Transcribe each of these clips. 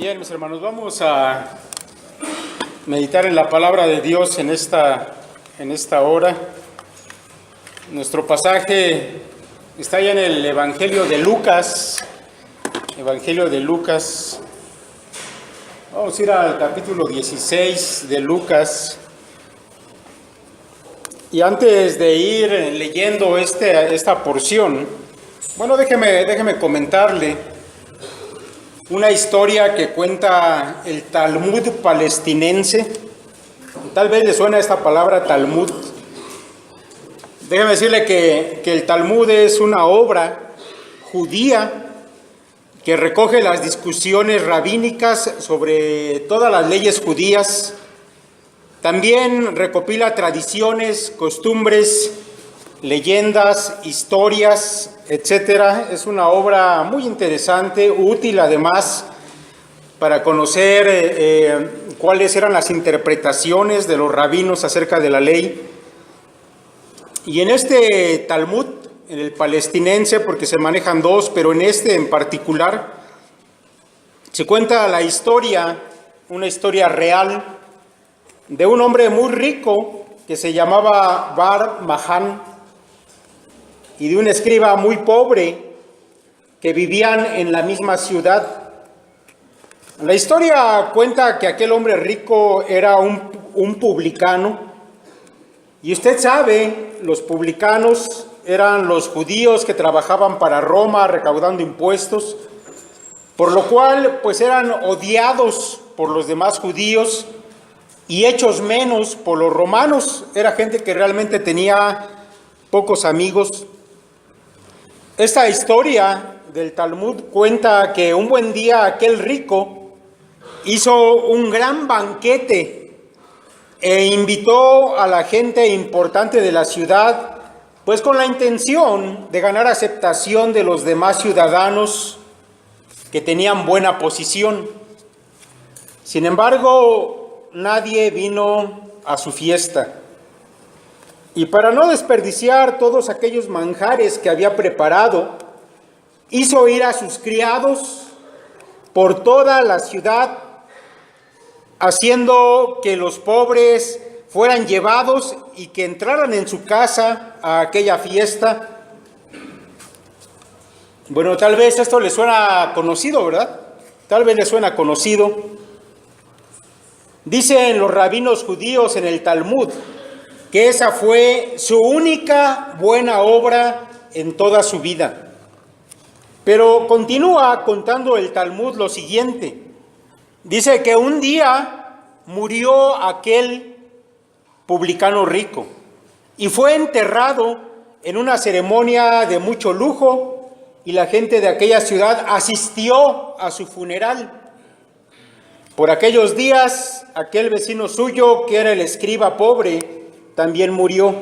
Bien, mis hermanos, vamos a meditar en la palabra de Dios en esta hora. Nuestro pasaje está ya en el Evangelio de Lucas. Vamos a ir al capítulo 16 de Lucas. Y antes de ir leyendo esta porción, bueno, déjeme comentarle una historia que cuenta el Talmud palestinense. Tal vez le suena esta palabra Talmud. Déjeme decirle que el Talmud es una obra judía que recoge las discusiones rabínicas sobre todas las leyes judías. También recopila tradiciones, costumbres, leyendas, historias, etcétera. Es una obra muy interesante, útil además para conocer cuáles eran las interpretaciones de los rabinos acerca de la ley. Y en este Talmud, en el palestinense, porque se manejan dos, pero en este en particular, se cuenta la historia, una historia real, de un hombre muy rico que se llamaba Bar Mahán y de un escriba muy pobre que vivían en la misma ciudad. La historia cuenta que aquel hombre rico era un publicano, y usted sabe, los publicanos eran los judíos que trabajaban para Roma recaudando impuestos, por lo cual pues eran odiados por los demás judíos y hechos menos por los romanos. Era gente que realmente tenía pocos amigos. Esta historia del Talmud cuenta que un buen día aquel rico hizo un gran banquete e invitó a la gente importante de la ciudad, pues con la intención de ganar aceptación de los demás ciudadanos que tenían buena posición. Sin embargo, nadie vino a su fiesta. Y para no desperdiciar todos aquellos manjares que había preparado, hizo ir a sus criados por toda la ciudad, haciendo que los pobres fueran llevados y que entraran en su casa a aquella fiesta. Bueno, tal vez esto le suena conocido, ¿verdad? Tal vez le suena conocido. Dicen los rabinos judíos en el Talmud que esa fue su única buena obra en toda su vida. Pero continúa contando el Talmud lo siguiente. Dice que un día murió aquel publicano rico y fue enterrado en una ceremonia de mucho lujo, y la gente de aquella ciudad asistió a su funeral. Por aquellos días, aquel vecino suyo, que era el escriba pobre, también murió.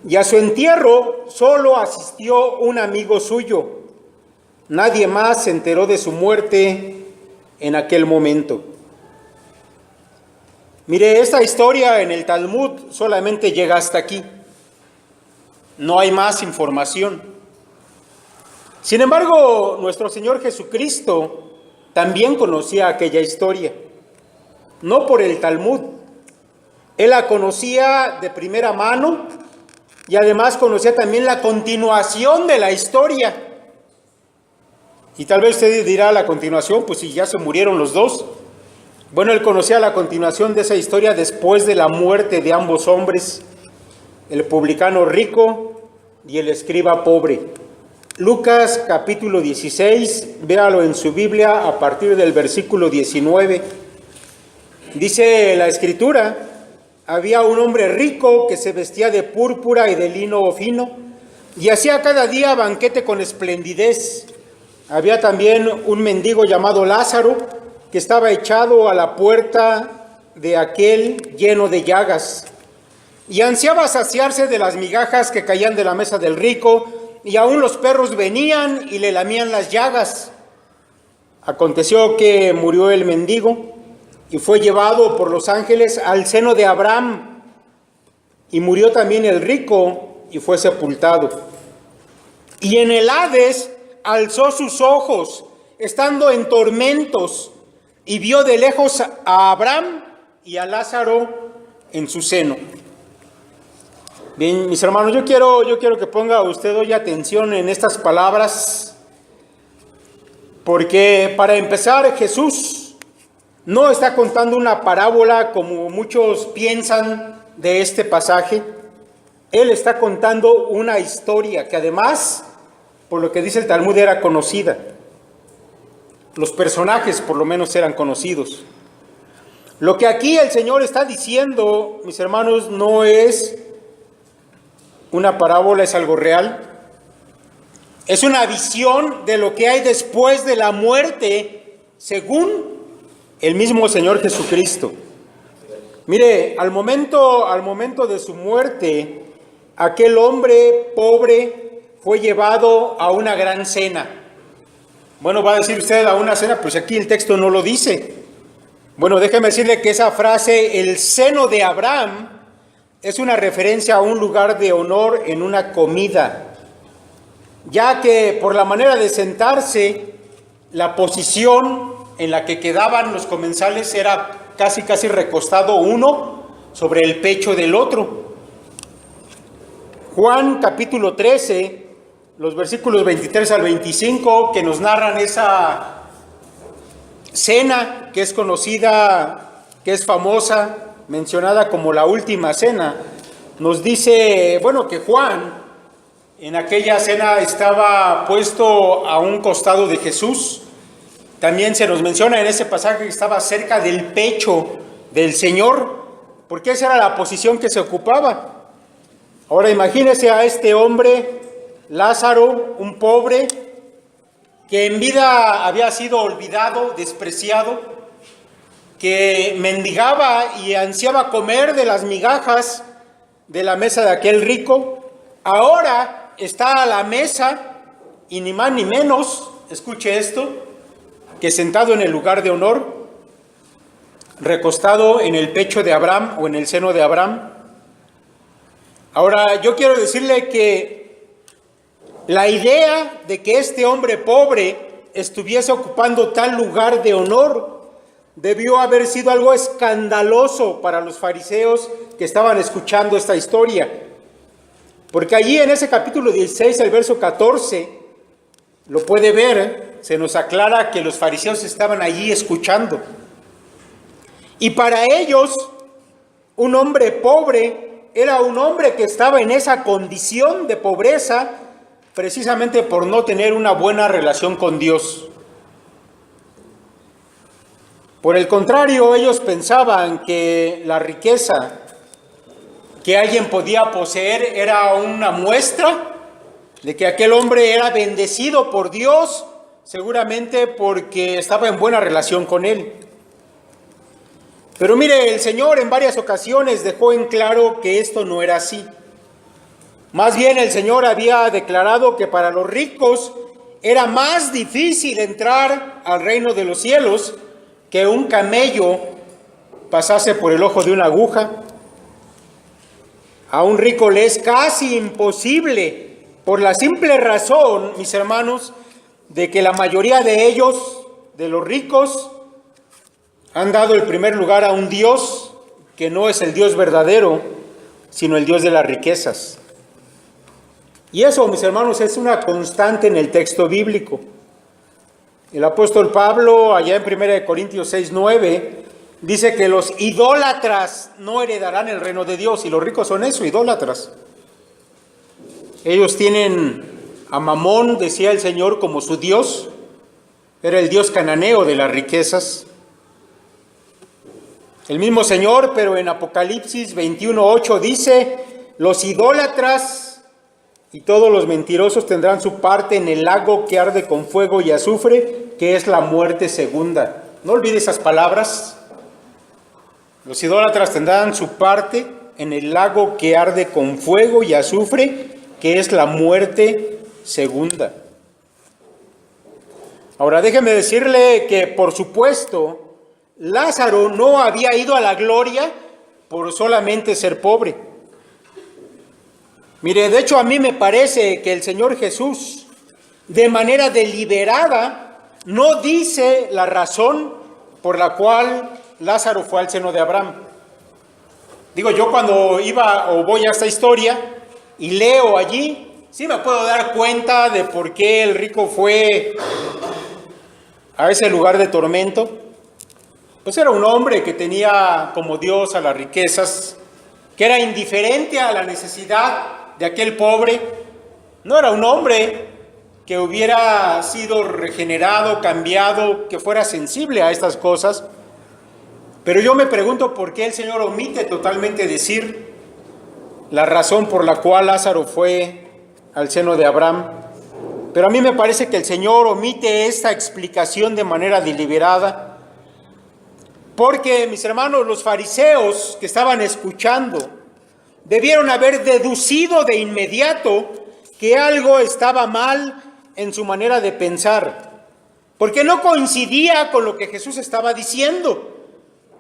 Y a su entierro solo asistió un amigo suyo. Nadie más se enteró de su muerte en aquel momento. Mire, esta historia en el Talmud solamente llega hasta aquí. No hay más información. Sin embargo, nuestro Señor Jesucristo también conocía aquella historia, no por el Talmud. Él la conocía de primera mano y además conocía también la continuación de la historia. Y tal vez usted dirá, la continuación, pues si ya se murieron los dos. Bueno, él conocía la continuación de esa historia después de la muerte de ambos hombres, el publicano rico y el escriba pobre. Lucas capítulo 16, véalo en su Biblia a partir del versículo 19. Dice la Escritura: había un hombre rico que se vestía de púrpura y de lino fino y hacía cada día banquete con esplendidez. Había también un mendigo llamado Lázaro que estaba echado a la puerta de aquel lleno de llagas y ansiaba saciarse de las migajas que caían de la mesa del rico, y aún los perros venían y le lamían las llagas. Aconteció que murió el mendigo y fue llevado por los ángeles al seno de Abraham, y murió también el rico y fue sepultado. Y en el Hades alzó sus ojos estando en tormentos, y vio de lejos a Abraham y a Lázaro en su seno. Bien, mis hermanos, yo quiero que ponga usted hoy atención en estas palabras, porque para empezar, Jesús no está contando una parábola como muchos piensan de este pasaje. Él está contando una historia que además, por lo que dice el Talmud, era conocida. Los personajes por lo menos eran conocidos. Lo que aquí el Señor está diciendo, mis hermanos, no es una parábola, es algo real. Es una visión de lo que hay después de la muerte, según el mismo Señor Jesucristo. Mire, al momento de su muerte, aquel hombre pobre fue llevado a una gran cena. Bueno, va a decir usted a una cena, pues aquí el texto no lo dice. Bueno, déjeme decirle que esa frase, el seno de Abraham, es una referencia a un lugar de honor en una comida, ya que por la manera de sentarse, la posición en la que quedaban los comensales era casi recostado uno sobre el pecho del otro. Juan capítulo 13, los versículos 23 al 25, que nos narran esa cena que es conocida, que es famosa, mencionada como la última cena, nos dice, bueno, que Juan en aquella cena estaba puesto a un costado de Jesús. También se nos menciona en ese pasaje que estaba cerca del pecho del Señor, porque esa era la posición que se ocupaba. Ahora imagínese a este hombre, Lázaro, un pobre, que en vida había sido olvidado, despreciado, que mendigaba y ansiaba comer de las migajas de la mesa de aquel rico. Ahora está a la mesa, y ni más ni menos, escuche esto, que sentado en el lugar de honor, recostado en el pecho de Abraham o en el seno de Abraham. Ahora, yo quiero decirle que la idea de que este hombre pobre estuviese ocupando tal lugar de honor debió haber sido algo escandaloso para los fariseos que estaban escuchando esta historia. Porque allí en ese capítulo 16, el verso 14, lo puede ver, se nos aclara que los fariseos estaban allí escuchando. Y para ellos, un hombre pobre era un hombre que estaba en esa condición de pobreza precisamente por no tener una buena relación con Dios. Por el contrario, ellos pensaban que la riqueza que alguien podía poseer era una muestra de que aquel hombre era bendecido por Dios, seguramente porque estaba en buena relación con Él. Pero mire, el Señor en varias ocasiones dejó en claro que esto no era así. Más bien el Señor había declarado que para los ricos era más difícil entrar al reino de los cielos que un camello pasase por el ojo de una aguja. A un rico le es casi imposible, por la simple razón, mis hermanos, de que la mayoría de ellos, de los ricos, han dado el primer lugar a un Dios que no es el Dios verdadero, sino el Dios de las riquezas. Y eso, mis hermanos, es una constante en el texto bíblico. El apóstol Pablo, allá en 1 Corintios 6:9, dice que los idólatras no heredarán el reino de Dios, y los ricos son eso, idólatras. Ellos tienen a Mamón, decía el Señor, como su Dios. Era el Dios cananeo de las riquezas. El mismo Señor, pero en Apocalipsis 21:8 dice, los idólatras y todos los mentirosos tendrán su parte en el lago que arde con fuego y azufre, que es la muerte segunda. No olvide esas palabras. Los idólatras tendrán su parte en el lago que arde con fuego y azufre, que es la muerte segunda. Ahora déjeme decirle que, por supuesto, Lázaro no había ido a la gloria por solamente ser pobre. Mire, de hecho a mí me parece que el Señor Jesús, de manera deliberada, no dice la razón por la cual Lázaro fue al seno de Abraham. Digo, yo cuando iba o voy a esta historia y leo allí, sí me puedo dar cuenta de por qué el rico fue a ese lugar de tormento. Pues era un hombre que tenía como Dios a las riquezas, que era indiferente a la necesidad de aquel pobre. No era un hombre que hubiera sido regenerado, cambiado, que fuera sensible a estas cosas. Pero yo me pregunto por qué el Señor omite totalmente decir la razón por la cual Lázaro fue al seno de Abraham. Pero a mí me parece que el Señor omite esta explicación de manera deliberada, porque, mis hermanos, los fariseos que estaban escuchando debieron haber deducido de inmediato que algo estaba mal en su manera de pensar, porque no coincidía con lo que Jesús estaba diciendo.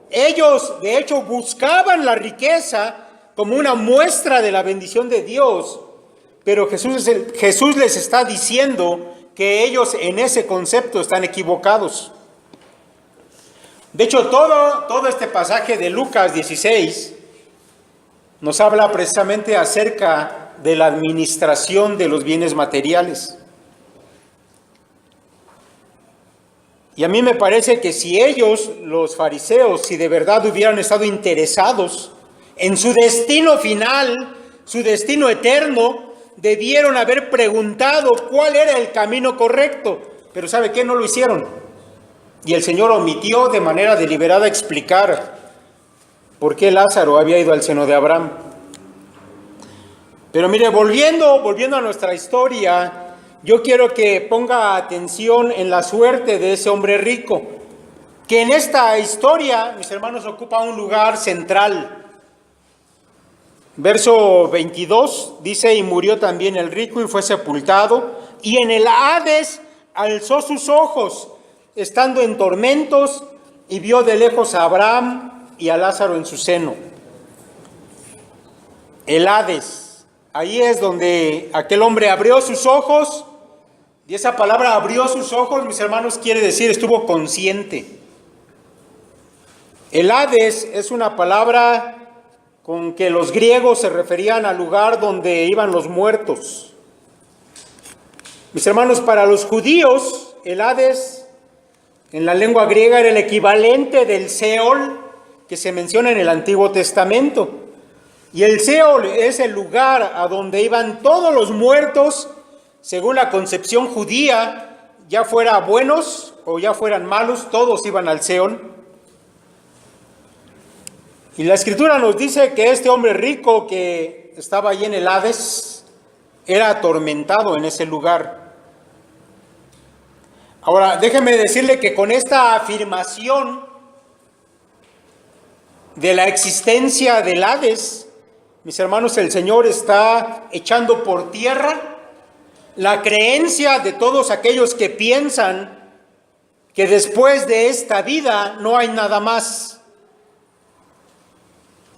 Ellos, de hecho, buscaban la riqueza como una muestra de la bendición de Dios, pero Jesús les está diciendo que ellos en ese concepto están equivocados. De hecho, todo este pasaje de Lucas 16 nos habla precisamente acerca de la administración de los bienes materiales. Y a mí me parece que si ellos, los fariseos, si de verdad hubieran estado interesados en su destino final, su destino eterno, debieron haber preguntado cuál era el camino correcto. Pero ¿sabe qué? No lo hicieron. Y el Señor omitió de manera deliberada explicar por qué Lázaro había ido al seno de Abraham. Pero mire, volviendo a nuestra historia, yo quiero que ponga atención en la suerte de ese hombre rico, que en esta historia, mis hermanos, ocupa un lugar central. Verso 22 dice: y murió también el rico y fue sepultado, y en el Hades alzó sus ojos, estando en tormentos, y vio de lejos a Abraham y a Lázaro en su seno. El Hades, ahí es donde aquel hombre abrió sus ojos, y esa palabra abrió sus ojos, mis hermanos, quiere decir estuvo consciente. El Hades es una palabra con que los griegos se referían al lugar donde iban los muertos. Mis hermanos, para los judíos, el Hades en la lengua griega era el equivalente del Seol que se menciona en el Antiguo Testamento. Y el Seol es el lugar a donde iban todos los muertos, según la concepción judía, ya fuera buenos o ya fueran malos, todos iban al Seol. Y la Escritura nos dice que este hombre rico que estaba allí en el Hades era atormentado en ese lugar. Ahora, déjeme decirle que con esta afirmación de la existencia del Hades, mis hermanos, el Señor está echando por tierra la creencia de todos aquellos que piensan que después de esta vida no hay nada más.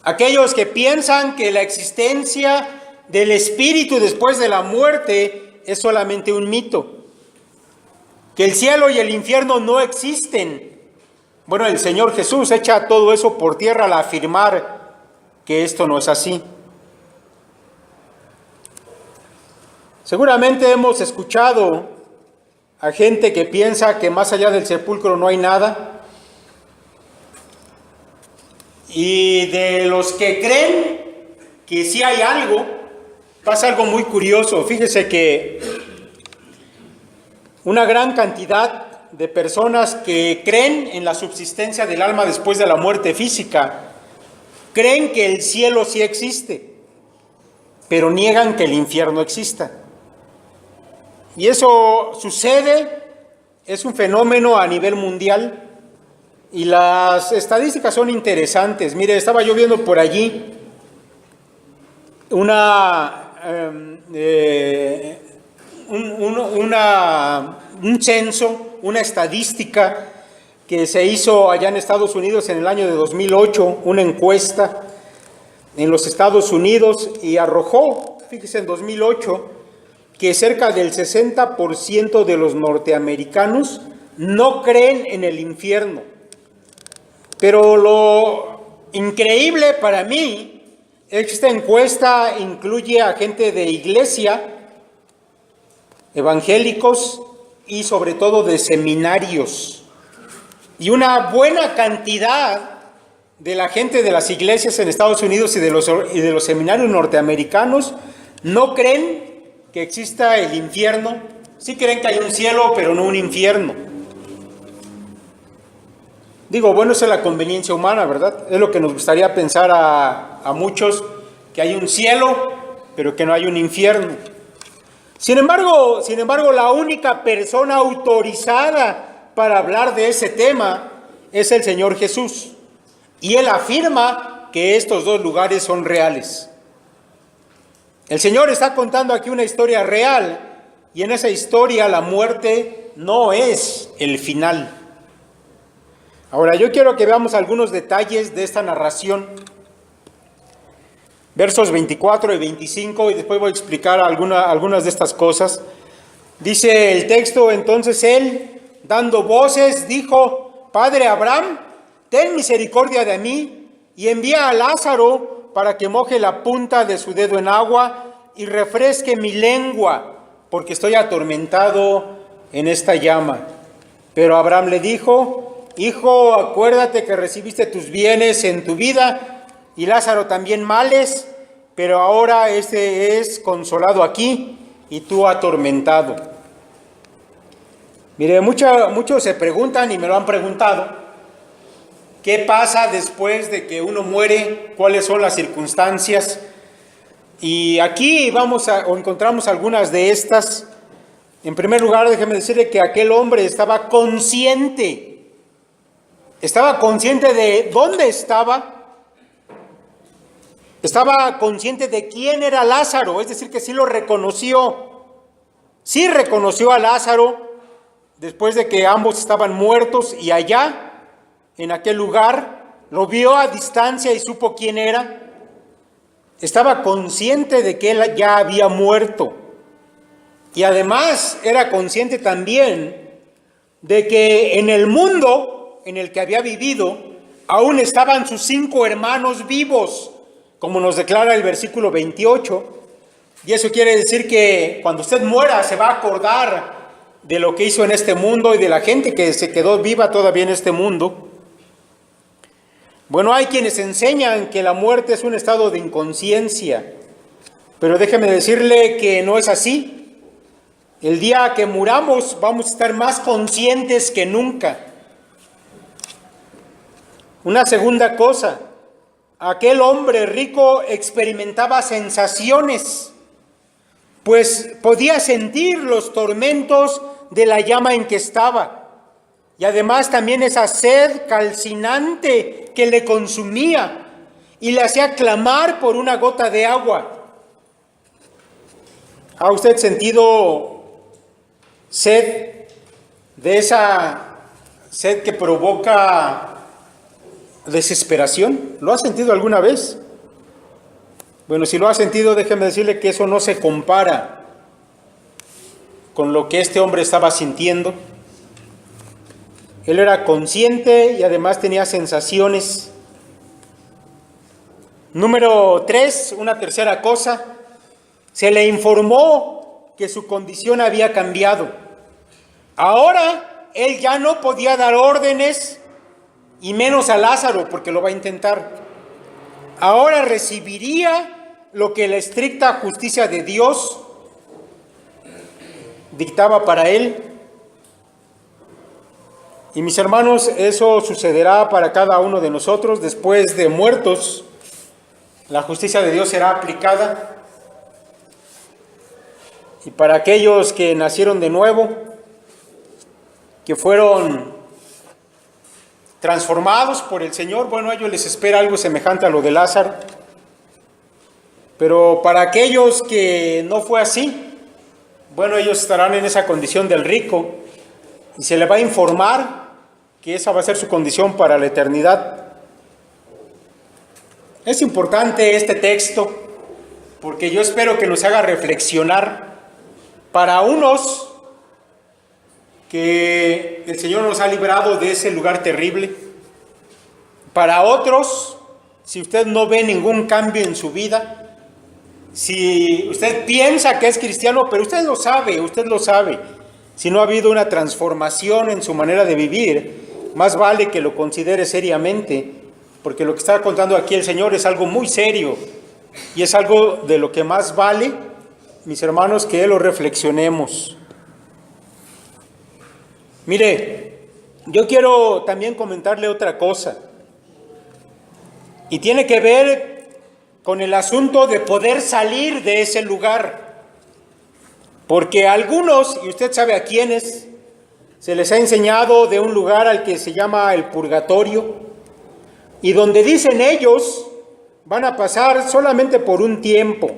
Aquellos que piensan que la existencia del espíritu después de la muerte es solamente un mito, que el cielo y el infierno no existen. Bueno, el Señor Jesús echa todo eso por tierra al afirmar que esto no es así. Seguramente hemos escuchado a gente que piensa que más allá del sepulcro no hay nada. Y de los que creen que sí hay algo, pasa algo muy curioso. Fíjese que una gran cantidad de personas que creen en la subsistencia del alma después de la muerte física, creen que el cielo sí existe, pero niegan que el infierno exista. Y eso sucede, es un fenómeno a nivel mundial, y las estadísticas son interesantes. Mire, estaba yo viendo por allí un censo, una estadística que se hizo allá en Estados Unidos en el año de 2008, una encuesta en los Estados Unidos, y arrojó, fíjese, en 2008, que cerca del 60% de los norteamericanos no creen en el infierno. Pero lo increíble para mí es que esta encuesta incluye a gente de iglesia, evangélicos y sobre todo de seminarios. Y una buena cantidad de la gente de las iglesias en Estados Unidos y de los seminarios norteamericanos no creen que exista el infierno. Sí creen que hay un cielo, pero no un infierno. Digo, bueno, esa es la conveniencia humana, ¿verdad? Es lo que nos gustaría pensar a muchos, que hay un cielo, pero que no hay un infierno. Sin embargo, la única persona autorizada para hablar de ese tema es el Señor Jesús. Y Él afirma que estos dos lugares son reales. El Señor está contando aquí una historia real, y en esa historia la muerte no es el final. Ahora, yo quiero que veamos algunos detalles de esta narración. Versos 24 y 25, y después voy a explicar algunas de estas cosas. Dice el texto: entonces él, dando voces, dijo: Padre Abraham, ten misericordia de mí, y envía a Lázaro para que moje la punta de su dedo en agua y refresque mi lengua, porque estoy atormentado en esta llama. Pero Abraham le dijo: Hijo, acuérdate que recibiste tus bienes en tu vida, y Lázaro también males, pero ahora este es consolado aquí y tú atormentado. Mire, muchos se preguntan, y me lo han preguntado, ¿qué pasa después de que uno muere? ¿Cuáles son las circunstancias? Y aquí encontramos algunas de estas. En primer lugar, déjeme decirle que aquel hombre estaba consciente de dónde estaba. Estaba consciente de quién era Lázaro, es decir, que sí lo reconoció. Sí reconoció a Lázaro después de que ambos estaban muertos, y allá, en aquel lugar, lo vio a distancia y supo quién era. Estaba consciente de que él ya había muerto. Y además era consciente también de que en el mundo en el que había vivido aún estaban sus 5 hermanos vivos, como nos declara el versículo 28, y eso quiere decir que cuando usted muera se va a acordar de lo que hizo en este mundo y de la gente que se quedó viva todavía en este mundo. Bueno, hay quienes enseñan que la muerte es un estado de inconsciencia, pero déjeme decirle que no es así. El día que muramos vamos a estar más conscientes que nunca. Una segunda cosa: aquel hombre rico experimentaba sensaciones, pues podía sentir los tormentos de la llama en que estaba, y además también esa sed calcinante que le consumía y le hacía clamar por una gota de agua. ¿Ha usted sentido sed, de esa sed que provoca desesperación? ¿Lo ha sentido alguna vez? Bueno, si lo ha sentido, déjeme decirle que eso no se compara con lo que este hombre estaba sintiendo. Él era consciente y además tenía sensaciones. Número 3, una tercera cosa: se le informó que su condición había cambiado. Ahora él ya no podía dar órdenes, y menos a Lázaro, porque lo va a intentar. Ahora recibiría lo que la estricta justicia de Dios dictaba para él. Y mis hermanos, eso sucederá para cada uno de nosotros. Después de muertos, la justicia de Dios será aplicada. Y para aquellos que nacieron de nuevo, que fueron transformados por el Señor, bueno, a ellos les espera algo semejante a lo de Lázaro. Pero para aquellos que no fue así, bueno, ellos estarán en esa condición del rico, y se les va a informar que esa va a ser su condición para la eternidad. Es importante este texto porque yo espero que nos haga reflexionar. Para unos, que el Señor nos ha librado de ese lugar terrible. Para otros, si usted no ve ningún cambio en su vida, si usted piensa que es cristiano, pero usted lo sabe, si no ha habido una transformación en su manera de vivir, más vale que lo considere seriamente, porque lo que está contando aquí el Señor es algo muy serio y es algo de lo que más vale, mis hermanos, que lo reflexionemos. Mire, yo quiero también comentarle otra cosa, y tiene que ver con el asunto de poder salir de ese lugar, porque a algunos, y usted sabe a quiénes, se les ha enseñado de un lugar al que se llama el purgatorio, y donde dicen ellos van a pasar solamente por un tiempo,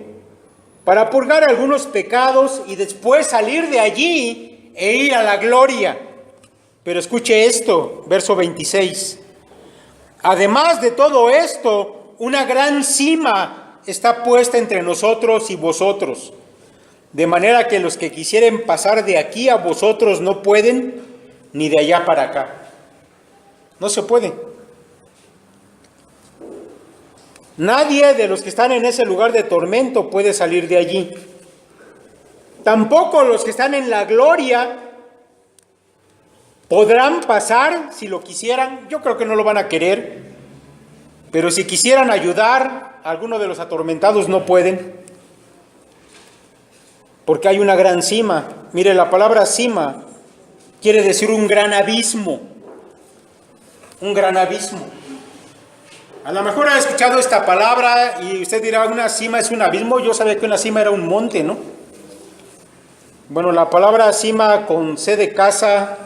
para purgar algunos pecados y después salir de allí e ir a la gloria. Pero escuche esto, verso 26. Además de todo esto, una gran cima está puesta entre nosotros y vosotros, de manera que los que quisieren pasar de aquí a vosotros no pueden, ni de allá para acá. No se puede. Nadie de los que están en ese lugar de tormento puede salir de allí. Tampoco los que están en la gloria podrán pasar si lo quisieran. Yo creo que no lo van a querer, pero si quisieran ayudar a alguno de los atormentados no pueden, porque hay una gran cima. Mire, la palabra cima quiere decir un gran abismo. Un gran abismo. A lo mejor ha escuchado esta palabra y usted dirá, una cima es un abismo. Yo sabía que una cima era un monte, ¿no? Bueno, la palabra cima con C de casa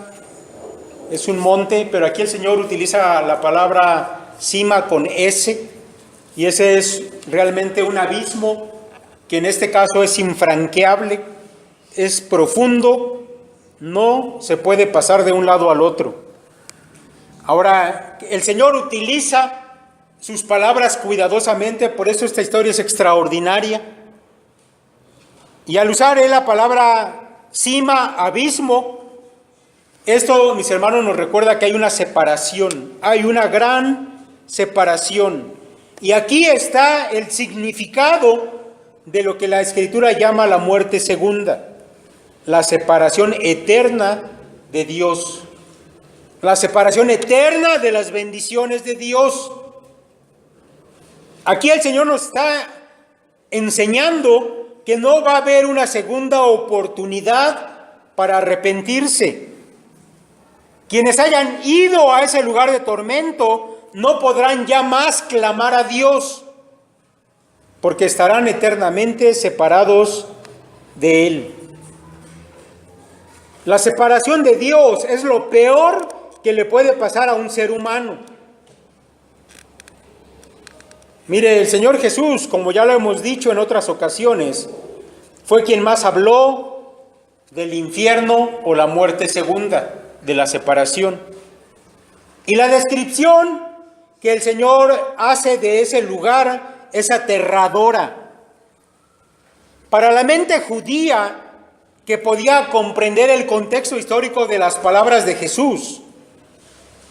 es un monte, pero aquí el Señor utiliza la palabra cima con S, y ese es realmente un abismo que en este caso es infranqueable, es profundo, no se puede pasar de un lado al otro. Ahora, el Señor utiliza sus palabras cuidadosamente, por eso esta historia es extraordinaria. Y al usar la palabra cima, abismo, esto, mis hermanos, nos recuerda que hay una separación, hay una gran separación. Y aquí está el significado de lo que la Escritura llama la muerte segunda, la separación eterna de Dios, la separación eterna de las bendiciones de Dios. Aquí el Señor nos está enseñando que no va a haber una segunda oportunidad para arrepentirse. Quienes hayan ido a ese lugar de tormento no podrán ya más clamar a Dios, porque estarán eternamente separados de Él. La separación de Dios es lo peor que le puede pasar a un ser humano. Mire, el Señor Jesús, como ya lo hemos dicho en otras ocasiones, fue quien más habló del infierno o la muerte segunda, de la separación. Y la descripción que el Señor hace de ese lugar es aterradora. Para la mente judía, que podía comprender el contexto histórico de las palabras de Jesús,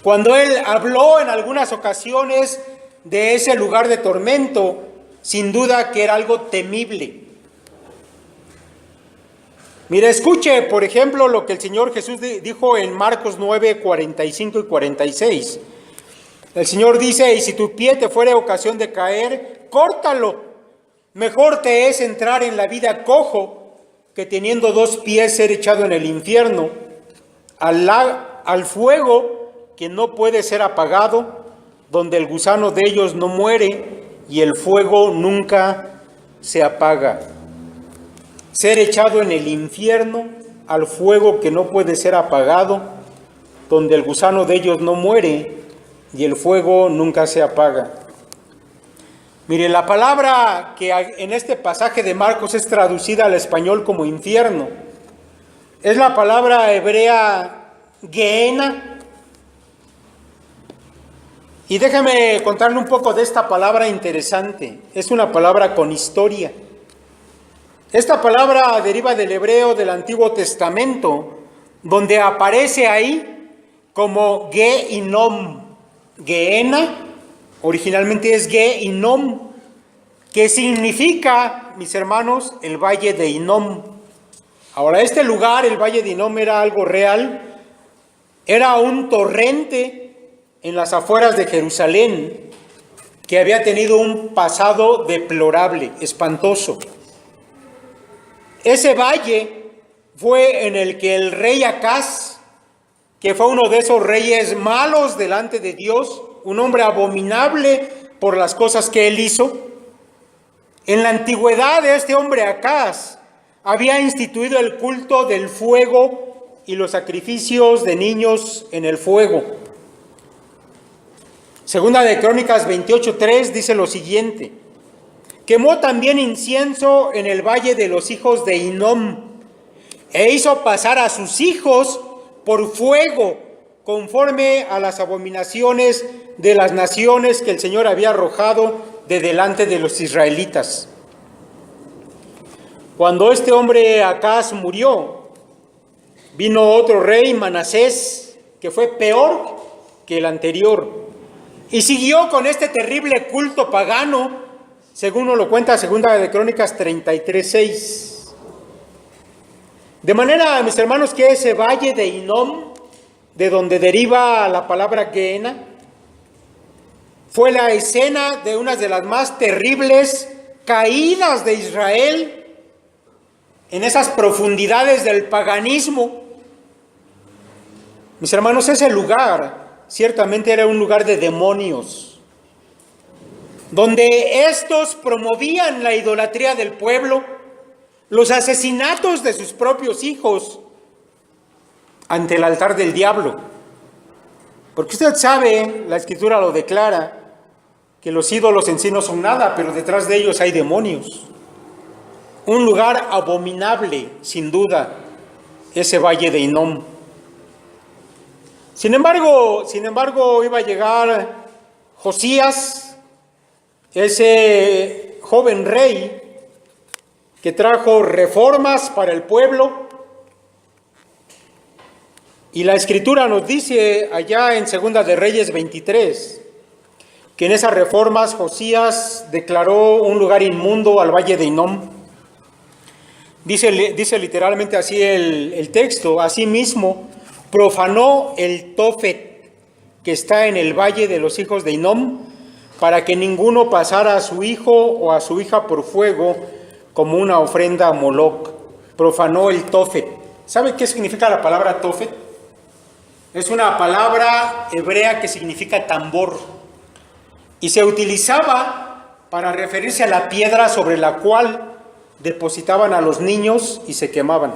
cuando Él habló en algunas ocasiones de ese lugar de tormento, sin duda que era algo temible. Mira, escuche, por ejemplo, lo que el Señor Jesús dijo en Marcos 9, 45 y 46. El Señor dice, y si tu pie te fuere ocasión de caer, córtalo. Mejor te es entrar en la vida cojo que teniendo 2 pies ser echado en el infierno, al fuego que no puede ser apagado, donde el gusano de ellos no muere y el fuego nunca se apaga. Ser echado en el infierno, al fuego que no puede ser apagado, donde el gusano de ellos no muere y el fuego nunca se apaga. Mire, la palabra que en este pasaje de Marcos es traducida al español como infierno, es la palabra hebrea Gehenna. Y déjeme contarle un poco de esta palabra interesante. Es una palabra con historia. Esta palabra deriva del hebreo del Antiguo Testamento donde aparece ahí como Ge-Inom. Geena originalmente es Ge-Inom, que significa, mis hermanos, el valle de Inom. Ahora, este lugar, el valle de Inom, era algo real, era un torrente en las afueras de Jerusalén que había tenido un pasado deplorable, espantoso. Ese valle fue en el que el rey Acaz, que fue uno de esos reyes malos delante de Dios, un hombre abominable por las cosas que él hizo. En la antigüedad, este hombre Acaz había instituido el culto del fuego y los sacrificios de niños en el fuego. Segunda de Crónicas 28:3 dice lo siguiente: quemó también incienso en el valle de los hijos de Inom, e hizo pasar a sus hijos por fuego, conforme a las abominaciones de las naciones que el Señor había arrojado de delante de los israelitas. Cuando este hombre Acaz murió, vino otro rey, Manasés, que fue peor que el anterior, y siguió con este terrible culto pagano, según nos lo cuenta Segunda de Crónicas 33:6. De manera, mis hermanos, que ese valle de Inom, de donde deriva la palabra Geena, fue la escena de una de las más terribles caídas de Israel en esas profundidades del paganismo. Mis hermanos, ese lugar ciertamente era un lugar de demonios, donde estos promovían la idolatría del pueblo, los asesinatos de sus propios hijos ante el altar del diablo. Porque usted sabe, la Escritura lo declara, que los ídolos en sí no son nada, pero detrás de ellos hay demonios. Un lugar abominable, sin duda, ese valle de Inom. Sin embargo, iba a llegar Josías, ese joven rey que trajo reformas para el pueblo. Y la Escritura nos dice allá en Segunda de Reyes 23, que en esas reformas Josías declaró un lugar inmundo al valle de Inom. Dice literalmente así el texto: asimismo profanó el Tofet que está en el valle de los hijos de Inom, para que ninguno pasara a su hijo o a su hija por fuego como una ofrenda a Moloc. Profanó el Tofet. ¿Sabe qué significa la palabra Tofet? Es una palabra hebrea que significa tambor, y se utilizaba para referirse a la piedra sobre la cual depositaban a los niños y se quemaban.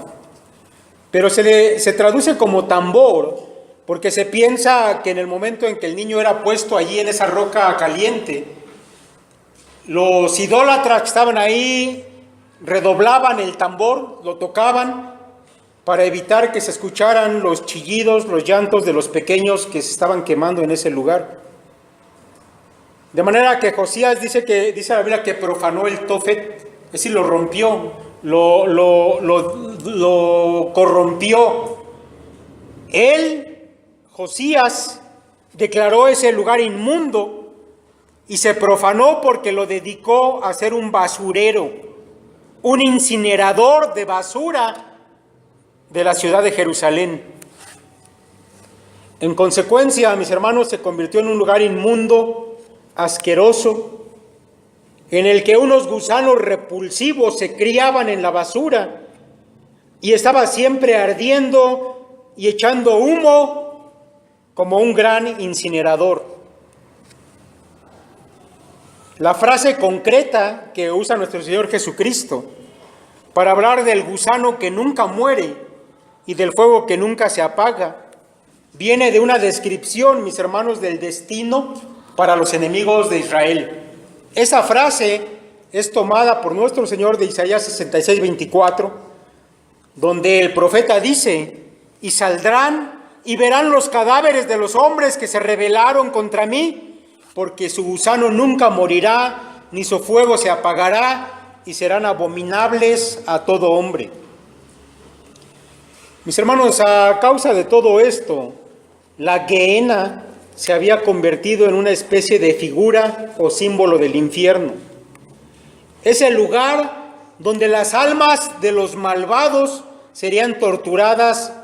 Pero se traduce como tambor porque se piensa que en el momento en que el niño era puesto allí en esa roca caliente, los idólatras que estaban ahí redoblaban el tambor, lo tocaban para evitar que se escucharan los chillidos, los llantos de los pequeños que se estaban quemando en ese lugar. De manera que Josías dice la Biblia que profanó el Tofet, es decir, lo rompió, lo corrompió. Él, Josías, declaró ese lugar inmundo y se profanó porque lo dedicó a ser un basurero, un incinerador de basura de la ciudad de Jerusalén. En consecuencia, mis hermanos, se convirtió en un lugar inmundo, asqueroso, en el que unos gusanos repulsivos se criaban en la basura y estaba siempre ardiendo y echando humo como un gran incinerador. La frase concreta que usa nuestro Señor Jesucristo para hablar del gusano que nunca muere y del fuego que nunca se apaga viene de una descripción, mis hermanos, del destino para los enemigos de Israel. Esa frase es tomada por nuestro Señor de Isaías 66:24, donde el profeta dice: y saldrán y verán los cadáveres de los hombres que se rebelaron contra mí, porque su gusano nunca morirá, ni su fuego se apagará, y serán abominables a todo hombre. Mis hermanos, a causa de todo esto, la Gehenna se había convertido en una especie de figura o símbolo del infierno. Es el lugar donde las almas de los malvados serían torturadas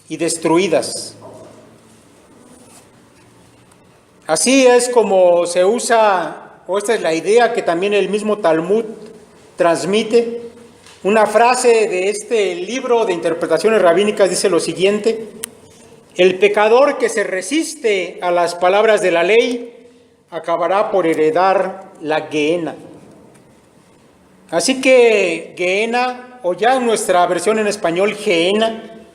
y destruidas. Así es como se usa, o esta es la idea que también el mismo Talmud transmite. Una frase de este libro de interpretaciones rabínicas dice lo siguiente: el pecador que se resiste a las palabras de la ley acabará por heredar la Gehenna. Así que Gehenna, o ya en nuestra versión en español, Gehenna,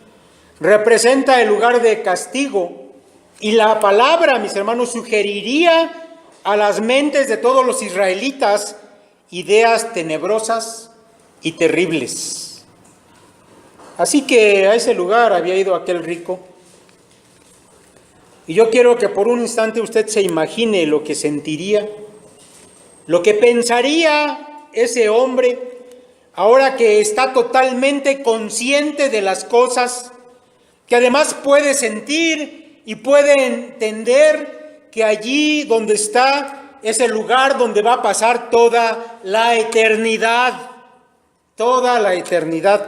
representa el lugar de castigo, y la palabra, mis hermanos, sugeriría a las mentes de todos los israelitas ideas tenebrosas y terribles. Así que a ese lugar había ido aquel rico. Y yo quiero que por un instante usted se imagine lo que sentiría, lo que pensaría ese hombre ahora que está totalmente consciente de las cosas, que además puede sentir y puede entender que allí donde está es el lugar donde va a pasar toda la eternidad. Toda la eternidad.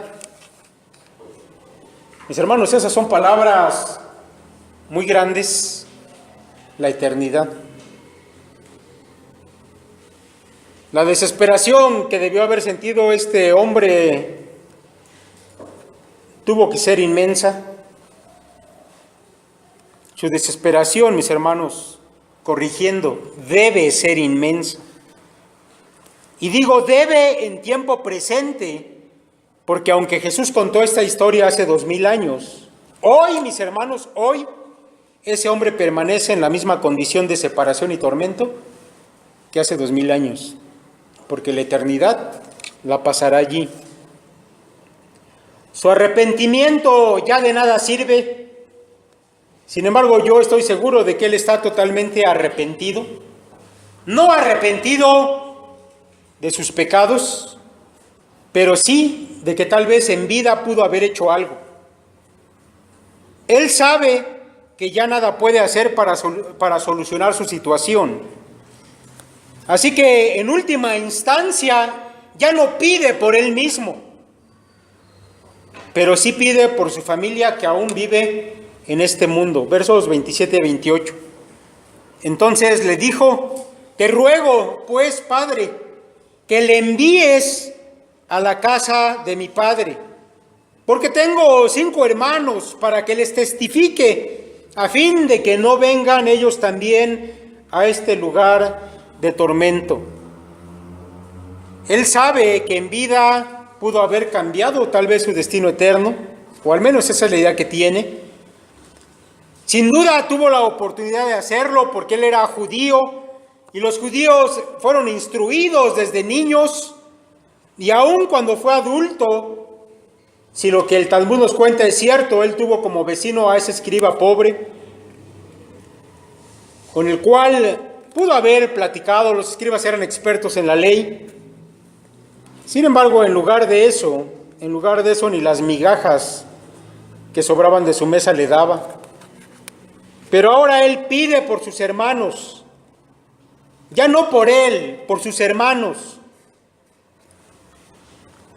Mis hermanos, esas son palabras muy grandes, la eternidad. La desesperación que debió haber sentido este hombre tuvo que ser inmensa. Su desesperación, mis hermanos, corrigiendo, debe ser inmensa. Y digo debe en tiempo presente, porque aunque Jesús contó esta historia hace 2000 años, hoy, mis hermanos, hoy, ese hombre permanece en la misma condición de separación y tormento que hace 2000 años, porque la eternidad la pasará allí. Su arrepentimiento ya de nada sirve. Sin embargo, yo estoy seguro de que él está totalmente arrepentido. No arrepentido de sus pecados, pero sí de que tal vez en vida pudo haber hecho algo. Él sabe que ya nada puede hacer para solucionar su situación. Así que en última instancia ya no pide por él mismo, pero sí pide por su familia que aún vive en este mundo. Versos 27 y 28. Entonces le dijo: te ruego, pues, Padre, que le envíes a la casa de mi padre, porque tengo 5 hermanos, para que les testifique, a fin de que no vengan ellos también a este lugar de tormento. Él sabe que en vida pudo haber cambiado tal vez su destino eterno, o al menos esa es la idea que tiene. Sin duda tuvo la oportunidad de hacerlo porque él era judío, y los judíos fueron instruidos desde niños, y aun cuando fue adulto, si lo que el Talmud nos cuenta es cierto, él tuvo como vecino a ese escriba pobre, con el cual pudo haber platicado. Los escribas eran expertos en la ley. Sin embargo, en lugar de eso, ni las migajas que sobraban de su mesa le daba. Pero ahora él pide por sus hermanos, ya no por él, por sus hermanos,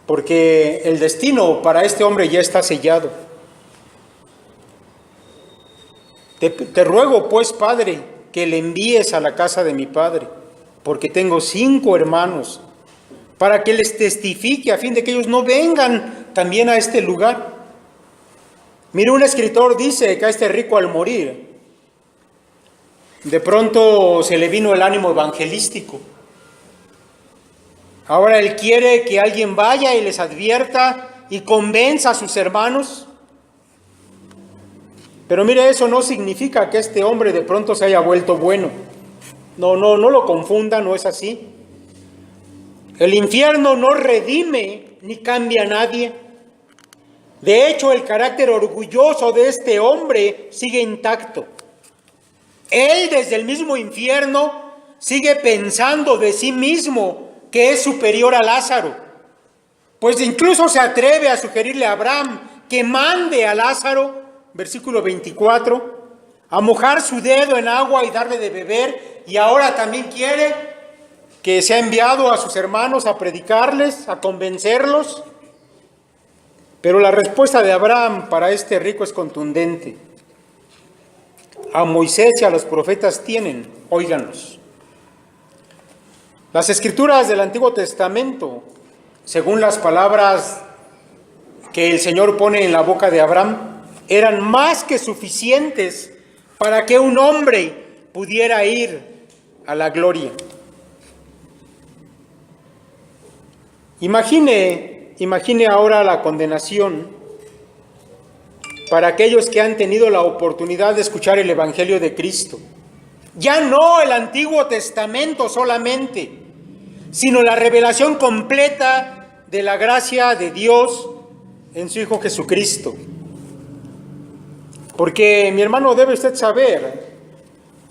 porque el destino para este hombre ya está sellado. Te ruego, pues, Padre, que le envíes a la casa de mi padre, porque tengo 5 hermanos, para que les testifique, a fin de que ellos no vengan también a este lugar. Mira, un escritor dice que a este rico, al morir, de pronto se le vino el ánimo evangelístico. Ahora él quiere que alguien vaya y les advierta y convenza a sus hermanos. Pero mire, eso no significa que este hombre de pronto se haya vuelto bueno. No lo confunda, no es así. El infierno no redime ni cambia a nadie. De hecho, el carácter orgulloso de este hombre sigue intacto. Él desde el mismo infierno sigue pensando de sí mismo que es superior a Lázaro, pues incluso se atreve a sugerirle a Abraham que mande a Lázaro, versículo 24, a mojar su dedo en agua y darle de beber, y ahora también quiere que sea enviado a sus hermanos a predicarles, a convencerlos. Pero la respuesta de Abraham para este rico es contundente. A Moisés y a los profetas tienen, óiganlos. Las escrituras del Antiguo Testamento, según las palabras que el Señor pone en la boca de Abraham, eran más que suficientes para que un hombre pudiera ir a la gloria. Imagine ahora la condenación para aquellos que han tenido la oportunidad de escuchar el Evangelio de Cristo. Ya no el Antiguo Testamento solamente, sino la revelación completa de la gracia de Dios en su Hijo Jesucristo. Porque, mi hermano, debe usted saber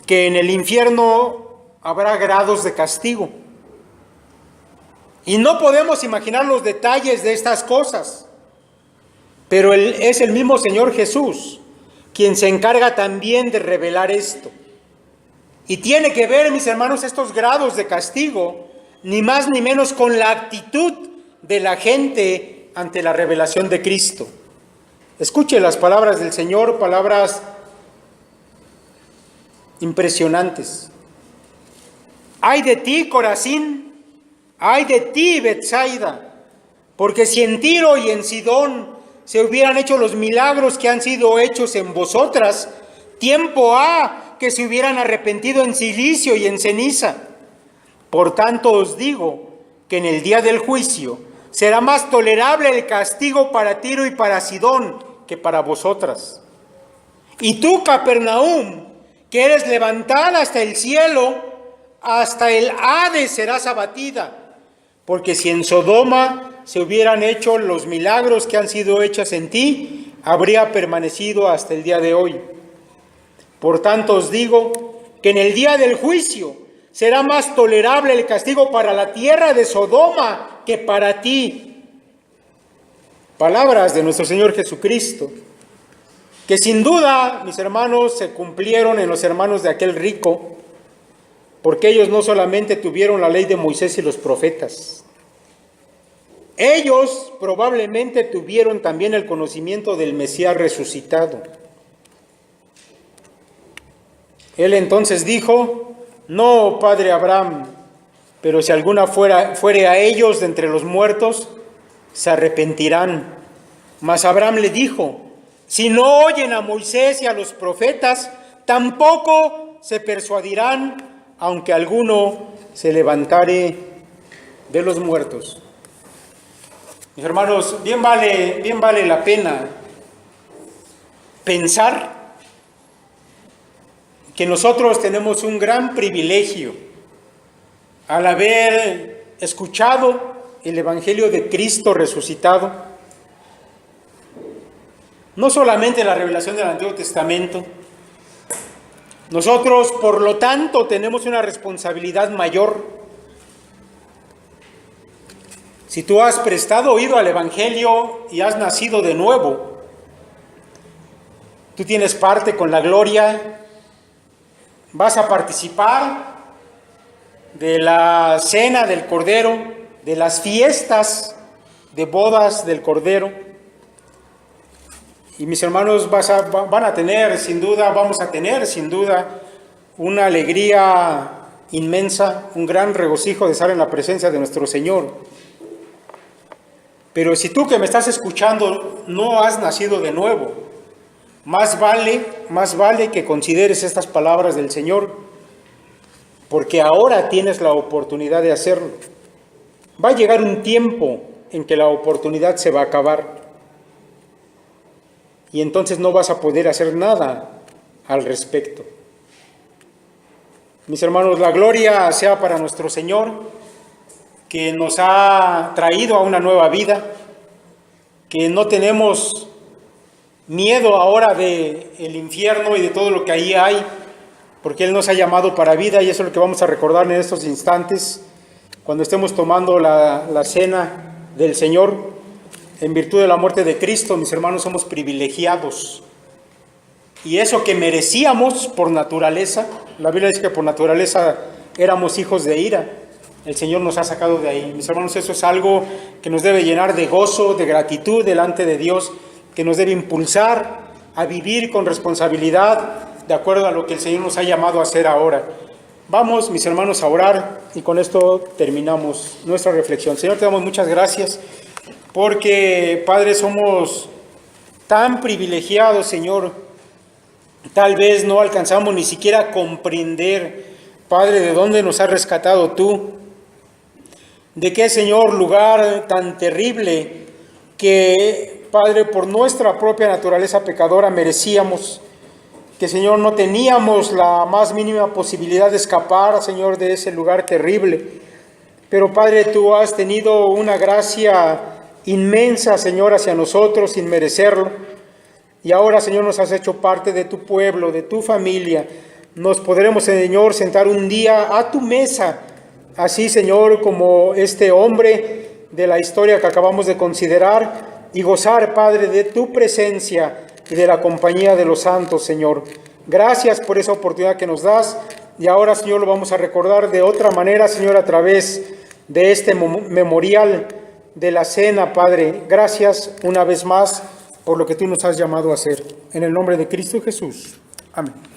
que en el infierno habrá grados de castigo. Y no podemos imaginar los detalles de estas cosas. Pero es el mismo Señor Jesús quien se encarga también de revelar esto. Y tiene que ver, mis hermanos, estos grados de castigo, ni más ni menos con la actitud de la gente ante la revelación de Cristo. Escuche las palabras del Señor, palabras impresionantes. ¡Ay de ti, Corazín! ¡Ay de ti, Betsaida! Porque si en Tiro y en Sidón se hubieran hecho los milagros que han sido hechos en vosotras, tiempo ha que se hubieran arrepentido en cilicio y en ceniza. Por tanto os digo que en el día del juicio será más tolerable el castigo para Tiro y para Sidón que para vosotras. Y tú, Capernaum, que eres levantada hasta el cielo, hasta el Hades serás abatida. Porque si en Sodoma se hubieran hecho los milagros que han sido hechos en ti, habría permanecido hasta el día de hoy. Por tanto os digo que en el día del juicio será más tolerable el castigo para la tierra de Sodoma que para ti. Palabras de nuestro Señor Jesucristo, que sin duda, mis hermanos, se cumplieron en los hermanos de aquel rico, porque ellos no solamente tuvieron la ley de Moisés y los profetas, ellos probablemente tuvieron también el conocimiento del Mesías resucitado. Él entonces dijo: no, padre Abraham, pero si alguna fuere a ellos de entre los muertos, se arrepentirán. Mas Abraham le dijo: si no oyen a Moisés y a los profetas, tampoco se persuadirán, aunque alguno se levantare de los muertos. Mis hermanos, bien vale la pena pensar que nosotros tenemos un gran privilegio al haber escuchado el Evangelio de Cristo resucitado, no solamente la revelación del Antiguo Testamento. Nosotros, por lo tanto, tenemos una responsabilidad mayor. Si tú has prestado oído al Evangelio y has nacido de nuevo, tú tienes parte con la gloria, vas a participar de la cena del Cordero, de las fiestas de bodas del Cordero. Y mis hermanos, vamos a tener sin duda una alegría inmensa, un gran regocijo de estar en la presencia de nuestro Señor. Pero si tú que me estás escuchando no has nacido de nuevo, más vale que consideres estas palabras del Señor, porque ahora tienes la oportunidad de hacerlo. Va a llegar un tiempo en que la oportunidad se va a acabar y entonces no vas a poder hacer nada al respecto. Mis hermanos, la gloria sea para nuestro Señor, que nos ha traído a una nueva vida, que no tenemos miedo ahora del infierno y de todo lo que ahí hay, porque Él nos ha llamado para vida, y eso es lo que vamos a recordar en estos instantes, cuando estemos tomando la cena del Señor. En virtud de la muerte de Cristo, mis hermanos, somos privilegiados. Y eso que merecíamos por naturaleza, la Biblia dice que por naturaleza éramos hijos de ira. El Señor nos ha sacado de ahí. Mis hermanos, eso es algo que nos debe llenar de gozo, de gratitud delante de Dios, que nos debe impulsar a vivir con responsabilidad, de acuerdo a lo que el Señor nos ha llamado a hacer ahora. Vamos, mis hermanos, a orar y con esto terminamos nuestra reflexión. Señor, te damos muchas gracias porque, Padre, somos tan privilegiados, Señor. Tal vez no alcanzamos ni siquiera a comprender, Padre, de dónde nos has rescatado tú. De qué, Señor, lugar tan terrible que, Padre, por nuestra propia naturaleza pecadora merecíamos. Que, Señor, no teníamos la más mínima posibilidad de escapar, Señor, de ese lugar terrible. Pero, Padre, tú has tenido una gracia inmensa, Señor, hacia nosotros sin merecerlo. Y ahora, Señor, nos has hecho parte de tu pueblo, de tu familia. Nos podremos, Señor, sentar un día a tu mesa. Así, Señor, como este hombre de la historia que acabamos de considerar. Y gozar, Padre, de tu presencia y de la compañía de los santos, Señor. Gracias por esa oportunidad que nos das. Y ahora, Señor, lo vamos a recordar de otra manera, Señor, a través de este memorial de la cena, Padre. Gracias una vez más por lo que tú nos has llamado a hacer. En el nombre de Cristo Jesús. Amén.